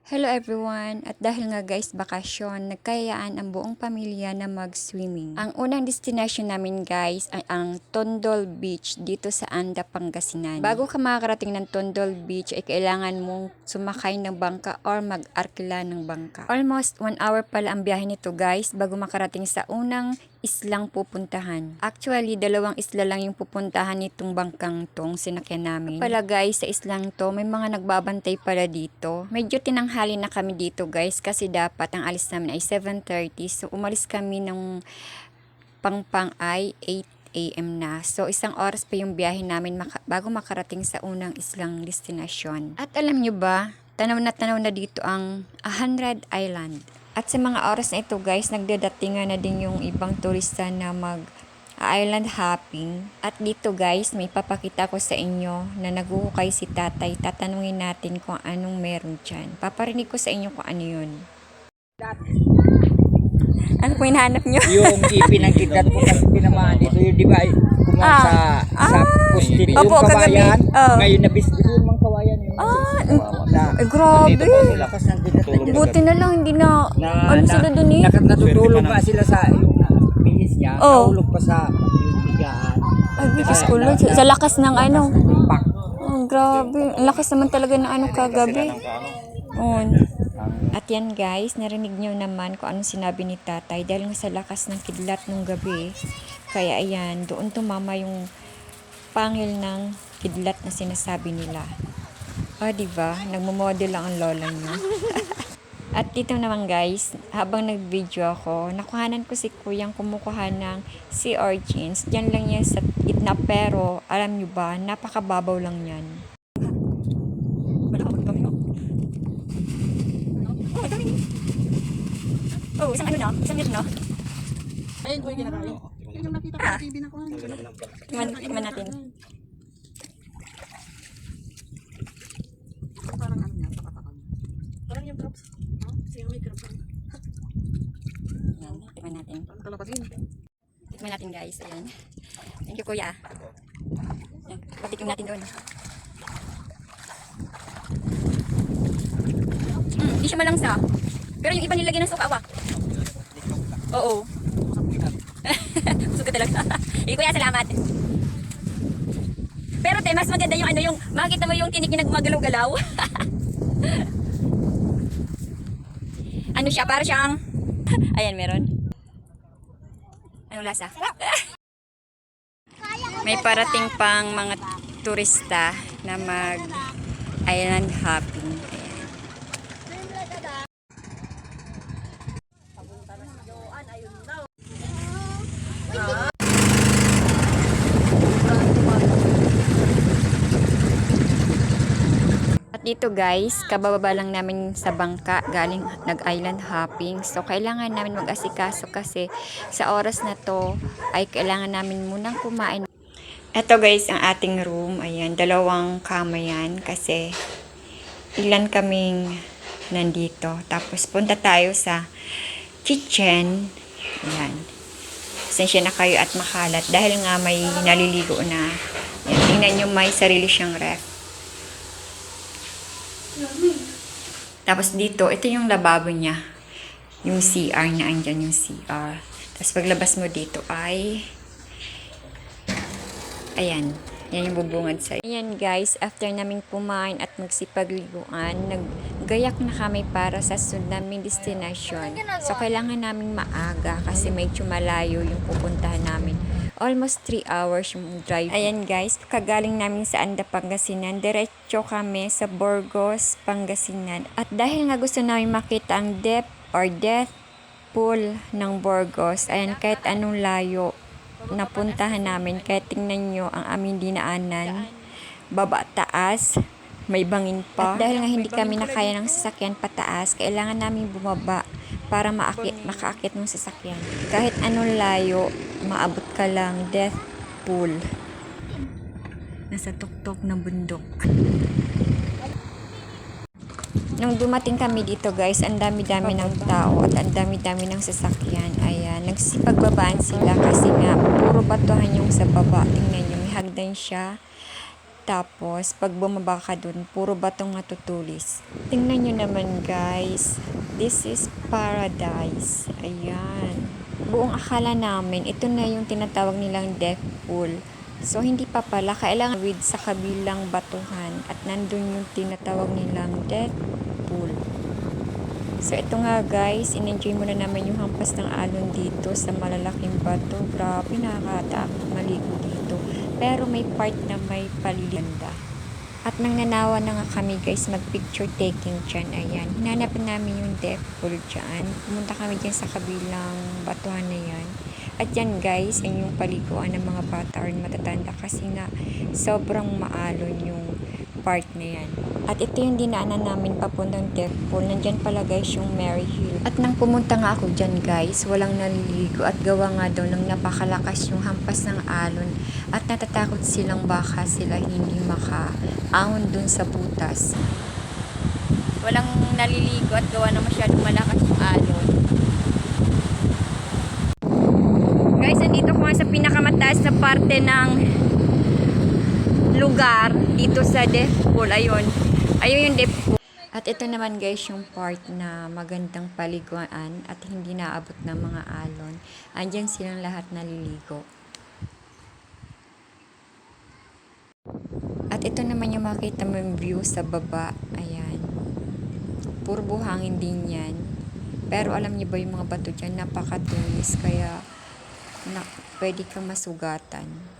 Hello everyone! At dahil nga guys bakasyon, nagkayaan ang buong pamilya na mag-swimming. Ang unang destination namin guys ay ang Tondol Beach dito sa Anda, Pangasinan. Bago ka makakarating ng Tondol Beach ay kailangan mong sumakay ng bangka or mag-arkila ng bangka. Almost 1 hour pala ang biyahe nito guys bago makarating sa unang islang pupuntahan. Actually, 2 isla lang yung pupuntahan nitong bangkang tong sinakyan namin. Pala guys, sa islang to, may mga nagbabantay pala dito. Medyo tinanghali na kami dito guys kasi dapat ang alis namin ay 7:30. So, umalis kami ng pangpang ay 8 AM na. So, 1 oras pa yung biyahe namin bago makarating sa unang islang destinasyon. At alam nyo ba, tanaw na dito ang 100 Island. At sa mga oras na ito guys, nagdadatingan na din yung ibang turista na mag-island hopping. At dito guys, may papakita ko sa inyo na naguhukay si tatay. Tatanungin natin kung anong meron dyan. Paparinig ko sa inyo kung ano yun. Ano po hinahanap nyo? Yung ipin ng kidlat ko kasi tinamaan dito. Yung di ba sa postit yung Opo, kawayan. kagabi. Ngayon nabisbis yung mga kawayan. Grabe. Lakas ng kidlat na dyan. Buti na lang, hindi na, ano sila dun eh? Natutulog nga sila sa yung bihis niya. Oh. Nahulog pa sa yung bigaan. Ay, Diyos ko Lord. Sa lakas ng ano. Pak. Oh, grabe. Ang lakas naman talaga ng ano kagabi. On. At yan guys, narinig nyo naman kung anong sinabi ni tatay dahil nga sa lakas ng kidlat nung gabi. Kaya ayan, doon tumama yung pangil ng kidlat na sinasabi nila. Diba? Nagmo-model lang ang lola niya. At dito naman guys, habang nag-video ako, nakuhanan ko si kuyang kumukuha ng sea urchins. Diyan lang yan sa gitna pero alam nyo ba, napakababaw lang yan. Oh, isang ano na? Isang ito na? Ayun ko yung kinakain. Yung nakita ko yung binakuhan. Tikman natin. Parang ano niya, pakatakan. Parang yung drops. Kasi yung may drops. Yan, tikman natin. Parang kalapasin. Tikman natin guys, ayan. Thank you kuya. Yan, patikim natin doon. Hindi siya malangsa. Pero yung iba nilagyan ng suka, Oo. Busog ka talaga. Kuya, salamat. Pero te, mas maganda yung ano yung, makikita mo yung tinik niya nagmagalaw-galaw. Ano siya, para siyang, ayan meron. Anong lasa? May parating pang mga turista na mag-island hopping. At dito guys, kabababa lang namin sa bangka, galing nag-island hopping. So kailangan namin mag-asikaso kasi sa oras na to ay kailangan namin munang kumain. Ito guys, ang ating room. Ayan, 2 kama yan kasi ilan kaming nandito. Tapos punta tayo sa kitchen. Ayan. Pasensya na kayo at makalat dahil nga may naliligo na. Ayan, tingnan nyo, may sarili siyang ref. Tapos dito, ito yung lababo niya. Yung CR na andyan yung CR. Tapos paglabas mo dito ay ayan. Yan yung bubungad sa'yo. Ayan guys, after naming kumain at magsipagliguan, naggayak na kami para sa sunod naming destination. So kailangan naming maaga kasi medyo malayo yung pupuntahan namin. Almost 3 hours yung drive. Ayan guys, kagaling namin sa Anda, Pangasinan, diretso kami sa Burgos, Pangasinan. At dahil nga gusto namin makita ang depth or death pool ng Burgos, ayan kahit anong layo napuntahan namin, kaya tingnan nyo ang aming dinaanan, baba taas, may bangin pa. At dahil nga hindi kami nakaya ng sasakyan pataas, kailangan namin bumaba para makaakit ng sasakyan. Kahit anong layo, maabot ka lang death pool. Nasa tuktok ng bundok. Nung dumating kami dito guys, ang dami-dami ng tao at ang dami-dami ng sasakyan. Ayan, nagsipagbabaan sila kasi nga puro batuhan yung sa baba. Tingnan nyo, may hagdan siya. Tapos, pag bumaba ka dun, puro batong natutulis. Tingnan nyo naman guys, this is paradise. Ayan. Buong akala namin, ito na yung tinatawag nilang death pool. So, hindi pa pala. Kailangan with sa kabilang batuhan. At nandun yung tinatawag nilang death pool. So, ito nga guys, in-enjoy muna namin yung hampas ng alon dito sa malalaking bato. Grabe, nakakatakot maligo dito. Pero may part na may palilanda. At nang nanawa na nga kami guys, mag-picture taking dyan. Ayan, hinanap namin yung death pool dyan. Pumunta kami dyan sa kabilang batuhan na yan. At yan guys, ay yung paliguan ng mga bata or matatanda kasi nga sobrang maalon yung part na yan. At ito yung dinaanan namin papuntang death pool. Nandyan pala guys yung Mary Hill. At nang pumunta nga ako dyan guys, walang naliligo at gawa nga daw ng napakalakas yung hampas ng alon. At natatakot silang baka sila hindi makaahon dun sa butas. Walang naliligo at gawa na masyadong malakas yung alon. Guys, andito ko nga sa pinakamataas na parte ng lugar dito sa death pool. Ayun yung death pool. At ito naman guys yung part na magandang paliguan at hindi naabot ng mga alon. Andyan silang lahat naliligo. At ito naman yung makita mo yung view sa baba. Ayan. Puro buhangin din yan. Pero alam niyo ba yung mga bato dyan napakatulis kaya pwede kang masugatan.